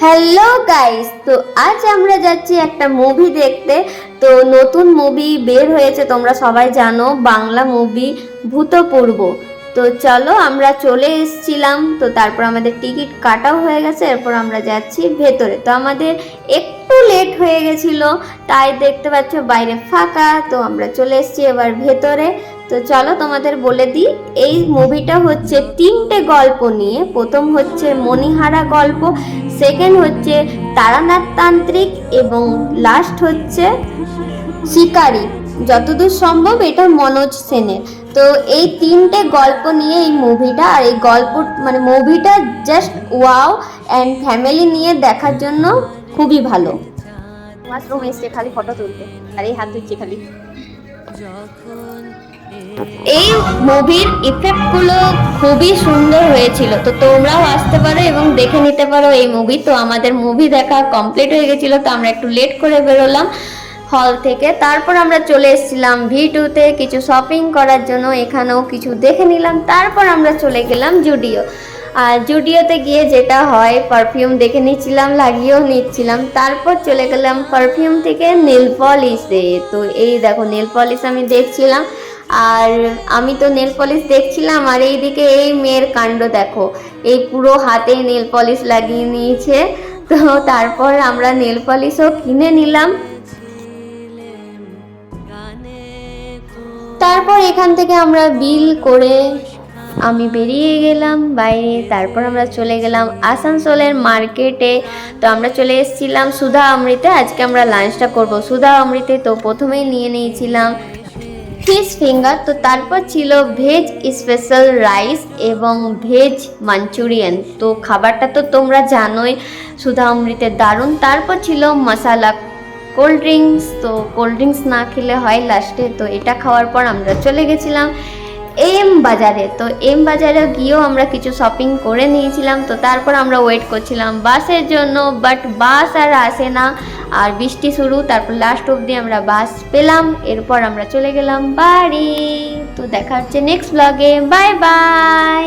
Hello guys, তো আজ আমরা যাচ্ছি একটা মুভি দেখতে। তো নতুন মুভি বের হয়েছে, তোমরা সবাই জানো, বাংলা মুভি ভূতপূর্ব। তো চলো, আমরা চলে এসেছিলাম। তো তারপর আমাদের টিকিট কাটাও হয়ে গেছে, এরপর আমরা যাচ্ছি ভেতরে। তো আমাদের একটু লেট হয়ে গেছিল, তাই দেখতে পাচ্ছ বাইরে ফাঁকা। তো আমরা চলে এসেছি এবার ভেতরে। তো চলো তোমাদের বলে দিই, এই মুভিটা হচ্ছে তিনটে গল্প নিয়ে। প্রথম হচ্ছে মণিহারা গল্প, সেকেন্ড হচ্ছে তারানাথ তান্ত্রিক এবং লাস্ট হচ্ছে শিকারি। যতদূর সম্ভব এটা মনোজ সেনের। তো এই তিনটে গল্প নিয়ে এই মুভিটা। আর এই গল্প মানে মুভিটা জাস্ট ওয়াও, অ্যান্ড ফ্যামিলি নিয়ে দেখার জন্য খুবই ভালো। ওয়াশরুম এসছে খালি ফটো তুলতে, আর এই হাত ধুচ্ছে খালি। এই মুভির ইফেক্টগুলো খুবই সুন্দর হয়েছিল, তো তোমরাও আসতে পারো এবং দেখে নিতে পারো এই মুভি। তো আমাদের মুভি দেখা কমপ্লিট হয়ে গেছিল, তো আমরা একটু লেট করে বেরোলাম হল থেকে। তারপর আমরা চলে এসেছিলাম V2-তে কিছু শপিং করার জন্য, এখানেও কিছু দেখে নিলাম। তারপর আমরা চলে গেলাম জুডিও। আর জুডিওতে গিয়ে যেটা হয়, পারফিউম দেখে নিচ্ছিলাম, লাগিয়েও নিচ্ছিলাম। তারপর চলে গেলাম পারফিউম থেকে নেল পলিশে। তো এই দেখো নেল পলিশ আমি দেখছিলাম, আর আমি তো নেল পলিশ দেখছিলাম, আর এইদিকে এই মেয়ের কাণ্ড দেখো, এই পুরো হাতে নেল পলিশ লাগিয়ে নিয়েছে। তো তারপর আমরা নেল পলিশও কিনে নিলাম। তারপর এখান থেকে আমরা বিল করে আমি বেরিয়ে গেলাম বাইরে। তারপর আমরা চলে গেলাম আসানসোলের মার্কেটে। তো আমরা চলে এসেছিলাম সুধা অমৃতে। আজকে আমরা লাঞ্চটা করব সুধা অমৃতে। তো প্রথমেই নিয়ে নিয়েছিলাম ফিশ ফিঙ্গার। তো তারপর ছিল ভেজ স্পেশাল রাইস এবং ভেজ মাঞ্চুরিয়ান। তো খাবারটা তো তোমরা জানোই, সুধা অমৃতের দারুণ। তারপর ছিল মশালা কোল্ড ড্রিঙ্কস। তো কোল্ড ড্রিঙ্কস না খেলে হয় লাস্টে। তো এটা খাওয়ার পর আমরা চলে গেছিলাম এম বাজারে। তো এম বাজারে গিয়েও আমরা কিছু শপিং করে নিয়েছিলাম। তো তারপর আমরা ওয়েট করছিলাম বাসের জন্য, বাট বাস আর আসে না, আর বৃষ্টি শুরু। তারপর লাস্ট অবধি আমরা বাস পেলাম, এরপর আমরা চলে গেলাম বাড়ি। তো দেখা হচ্ছে নেক্সট ব্লগে, বাই বাই।